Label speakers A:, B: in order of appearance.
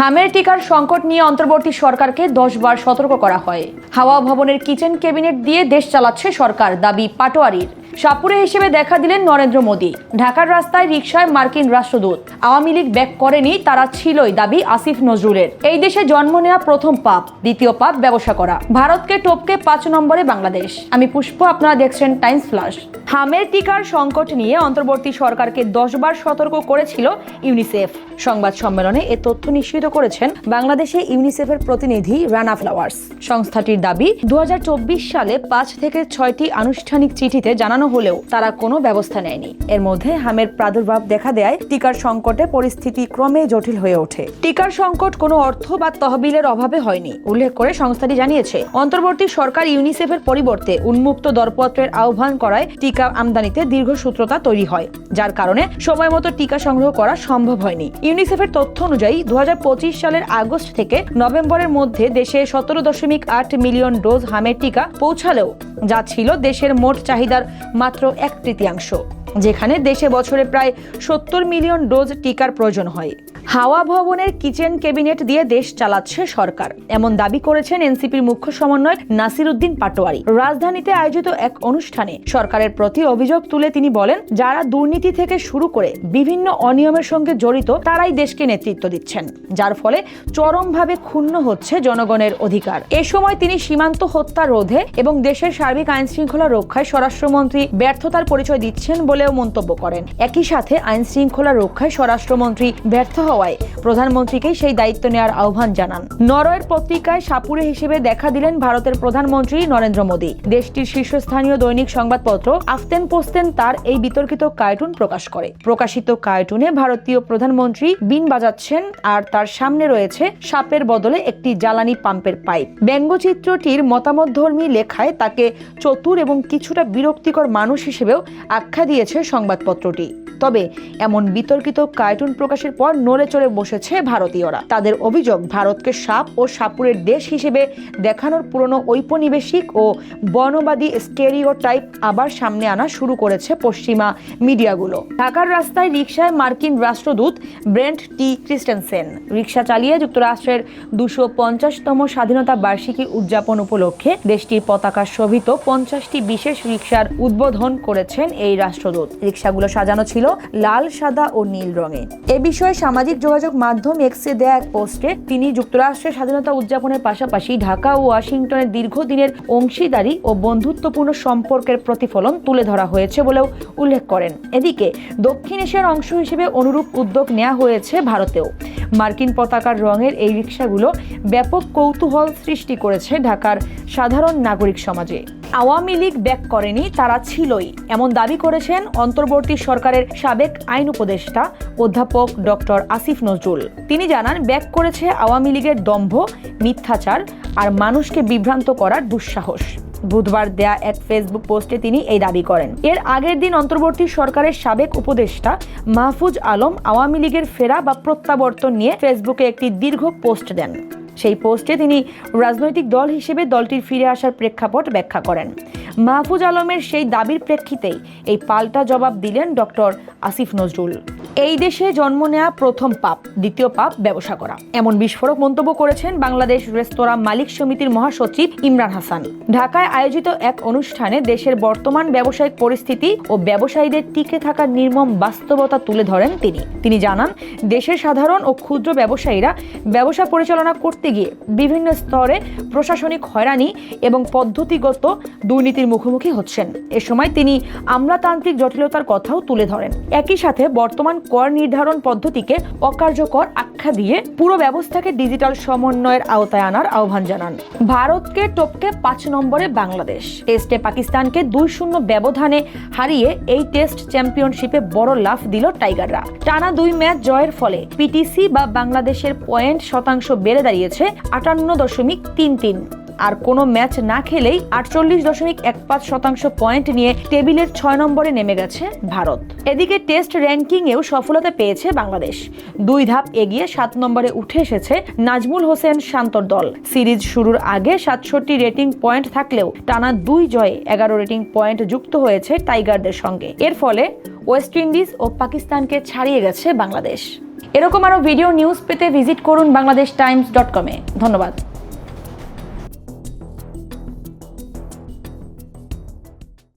A: হামের টিকার সংকট নিয়ে অন্তর্বর্তী সরকারকে 10 বার সতর্ক করা হয়। হাওয়া ভবনের কিচেন ক্যাবিনেট দিয়ে দেশ চালাচ্ছে সরকার, দাবি পাটোয়ারির। সাপুরে হিসেবে দেখা দিলেন নরেন্দ্র মোদী। ঢাকার রাস্তায় রিকশায় মার্কিন রাষ্ট্রদূত। আওয়ামী লীগ ব্যাক করেনি, তারা ছিলই, দাবি আসিফ নজরুলের। এই দেশে জন্ম নেওয়া প্রথম পাপ, দ্বিতীয় পাপ ব্যবসা করা। ভারতকে টপকে 5 নম্বরে বাংলাদেশ। আমি পুষ্প, আপনারা দেখছেন টাইমস ফ্ল্যাশ। হামের টিকার সংকট নিয়ে অন্তর্বর্তী সরকারকে 10 বার সতর্ক করেছিল ইউনিসেফ। সংবাদ সম্মেলনে এ তথ্য নিশ্চিত করেছেন বাংলাদেশে ইউনিসেফের প্রতিনিধি রানা ফ্লাওয়ার্স। সংস্থাটির দাবি, 2024 সালে 5 থেকে 6টি আনুষ্ঠানিক চিঠিতে জানানো হলেও তারা কোনো ব্যবস্থা নেয়নি। এর মধ্যে হামের প্রাদুর্ভাব দেখা দেয় টিকার সংকটে পরিস্থিতি ক্রমে জটিল হয়ে ওঠে। টিকার সংকট কোনো অর্থ বা তহবিলের অভাবে হয়নি উল্লেখ করে সংস্থাটি জানিয়েছে, অন্তর্বর্তী সরকার ইউনিসেফের পরিবর্তে উন্মুক্ত দরপত্রের আহ্বান করায় টিকা আমদানিতে দীর্ঘসূত্রতা তৈরি হয়, যার কারণে সময়মতো টিকা সংগ্রহ করা সম্ভব হয়নি। ইউনিসেফের তথ্য অনুযায়ী 2025 সালের আগস্ট থেকে নভেম্বরের মধ্যে দেশে 17.8 মিলিয়ন ডোজ হামের টিকা পৌঁছালেও যা ছিল দেশের মোট চাহিদার মাত্র 1/3, যেখানে দেশে বছরে প্রায় 70 মিলিয়ন ডোজ টিকার প্রয়োজন হয়। হাওয়া ভবনের কিচেন ক্যাবিনেট দিয়ে দেশ চালাচ্ছে সরকার, এমন দাবি করেছেন এনসিপির মুখ্য সমন্বয়ক নাসির উদ্দিন পাটোয়ারি। রাজধানীতে আয়োজিত এক অনুষ্ঠানে সরকারের প্রতি অভিযোগ তুলে তিনি বলেন, যারা দুর্নীতি থেকে শুরু করে বিভিন্ন অনিয়মের সঙ্গে জড়িত তারাই দেশকে নেতৃত্ব দিচ্ছেন, যার ফলে চরমভাবে ক্ষুণ্ণ হচ্ছে জনগণের অধিকার। এ সময় তিনি সীমান্ত হত্যা রোধে এবং দেশের সার্বিক আইন শৃঙ্খলা রক্ষায় স্বরাষ্ট্রমন্ত্রী ব্যর্থতার পরিচয় দিচ্ছেন বলেও মন্তব্য করেন। একই সাথে আইন শৃঙ্খলা রক্ষায় স্বরাষ্ট্রমন্ত্রী ব্যর্থ হওয়ায় প্রধানমন্ত্রীকে সেই দায়িত্ব নেওয়ার আহ্বান জানান। নরওয়ের পত্রিকায় সাপুরে হিসেবে দেখা দিলেন ভারতের প্রধানমন্ত্রী নরেন্দ্র মোদী। দেশটির শীর্ষস্থানীয় দৈনিক সংবাদপত্র আফতেন পোস্তেন তার এই বিতর্কিত কার্টুন প্রকাশ করে। প্রকাশিত কার্টুনে ভারতীয় প্রধানমন্ত্রী বিন বাজাচ্ছেন আর তার সামনে রয়েছে সাপের বদলে একটি জ্বালানি পাম্পের পাইপ। ব্যঙ্গচিত্রটির মতামতধর্মী লেখায় তাকে চতুর এবং কিছুটা বিরক্তিকর মানুষ হিসেবেও আখ্যা দিয়েছে সংবাদপত্রটি। তবে এমন বিতর্কিত কার্টুন প্রকাশের পর নড়ে চড়ে বসেছে ভারতীয়রা। তাদের অভিযোগ, ভারতকে সাপ ও সাপুরের দেশ হিসেবে দেখানোর পুরনো ঔপনিবেশিক ও বর্ণবাদী স্টেরিওটাইপ আবার সামনে আনা শুরু করেছে পশ্চিমা মিডিয়াগুলো। ঢাকার রাস্তায় রিকশায় মার্কিন রাষ্ট্রদূত ব্রেন্ট টি ক্রিস্টেনসেন রিকশা চালিয়ে যুক্তরাষ্ট্রের 250তম স্বাধীনতা বার্ষিকী উদযাপন উপলক্ষে দেশটির পতাকা শোভিত 50টি বিশেষ রিকশার উদ্বোধন করেছেন এই রাষ্ট্রদূত। রিকশাগুলো সাজানো ছিল লাল, সাদা ও নীল রঙে। এ বিষয়ে সামাজিক যোগাযোগ মাধ্যম এক্সে দেয়া এক পোস্টে তিনি যুক্তরাষ্ট্রের স্বাধীনতা উদযাপনের পাশাপাশি ঢাকা ও ওয়াশিংটনের দীর্ঘদিনের অংশীদারি ও বন্ধুত্বপূর্ণ সম্পর্কের প্রতিফলন তুলে ধরা হয়েছে বলেও উল্লেখ করেন। এদিকে দক্ষিণ এশিয়ার অংশ হিসেবে অনুরূপ উদ্যোগ নেওয়া হয়েছে ভারতেও। মার্কিন পতাকার রঙের এই রিকশাগুলো ব্যাপক কৌতূহল সৃষ্টি করেছে ঢাকার সাধারণ নাগরিক সমাজে। আওয়ামী লীগ ব্যাক করেনি, তারা ছিলই, এমন দাবি করেছেন অন্তর্বর্তী সরকারের সাবেক আইন উপদেষ্টা অধ্যাপক ডক্টর আসিফ নজরুল। তিনি জানান, ব্যাক করেছে আওয়ামী লীগের দম্ভ, মিথ্যাচার আর মানুষকে বিভ্রান্ত করার দুঃসাহস। বুধবার দেয়া এক ফেসবুক পোস্টে তিনি এই দাবি করেন। এর আগের দিন অন্তর্বর্তী সরকারের সাবেক উপদেষ্টা মাহফুজ আলম আওয়ামী লীগের ফেরা বা প্রত্যাবর্তন নিয়ে ফেসবুকে একটি দীর্ঘ পোস্ট দেন। সেই পোস্টে তিনি রাজনৈতিক দল হিসেবে দলটির ফিরে আসার প্রেক্ষাপট ব্যাখ্যা করেন। মাহফুজ আলমের সেই দাবির প্রেক্ষিতেই এই পাল্টা জবাব দিলেন ডক্টর আসিফ নজরুল। এই দেশে জন্ম নেওয়া প্রথম পাপ, দ্বিতীয় পাপ ব্যবসা করা, এমন বিস্ফোরক মন্তব্য করেছেন বাংলাদেশ রেস্তোরাঁ মালিক সমিতির মহাসচিব ইমরান হাসান। ঢাকায় আয়োজিত এক অনুষ্ঠানে দেশের বর্তমান ব্যবসায়িক পরিস্থিতি ও ব্যবসায়ীদের টিকে থাকার নির্মম বাস্তবতা তুলে ধরেন তিনি জানান, দেশের সাধারণ ও ক্ষুদ্র ব্যবসায়ীরা ব্যবসা পরিচালনা করতে গিয়ে বিভিন্ন স্তরে প্রশাসনিক হয়রানি এবং পদ্ধতিগত দুর্নীতির মুখোমুখি হচ্ছেন। এ সময় তিনি আমলাতান্ত্রিক জটিলতার কথাও তুলে ধরেন। একই সাথে বর্তমান কর নির্ধারণ পদ্ধতিকে অকার্যকর আখ্যা দিয়ে পুরো ব্যবস্থাকে ডিজিটাল সমন্বয়ের আওতায় আনার আহ্বান জানান। ভারতকে টপকে 5 নম্বরে বাংলাদেশ। টেস্টে পাকিস্তানকে 2-0 ব্যবধানে হারিয়ে এই টেস্ট চ্যাম্পিয়নশিপে বড় লাফ দিল টাইগাররা। টানা 2 ম্যাচ জয়ের ফলে পিটিসি বা বাংলাদেশের পয়েন্ট শতাংশ বেড়ে দাঁড়িয়েছে 58.33। আর কোনো ম্যাচ না খেলেই 48.15% পয়েন্ট নিয়ে টেবিলের 6 নম্বরে নেমে গেছে ভারত। এদিকে টেস্ট র্যাঙ্কিংয়েও সফলতা পেয়েছে বাংলাদেশ। 2 ধাপ এগিয়ে 7 নম্বরে উঠে এসেছে নাজমুল হোসেন শান্তর দল। সিরিজ শুরুর আগে 67 রেটিং পয়েন্ট থাকলেও টানা 2 জয়ে 11 রেটিং পয়েন্ট যুক্ত হয়েছে টাইগারদের সঙ্গে। এর ফলে ওয়েস্ট ইন্ডিজ ও পাকিস্তানকে ছাড়িয়ে গেছে বাংলাদেশ। এরকম আরও ভিডিও নিউজ পেতে ভিজিট করুন bangladeshtimes.com-এ। ধন্যবাদ।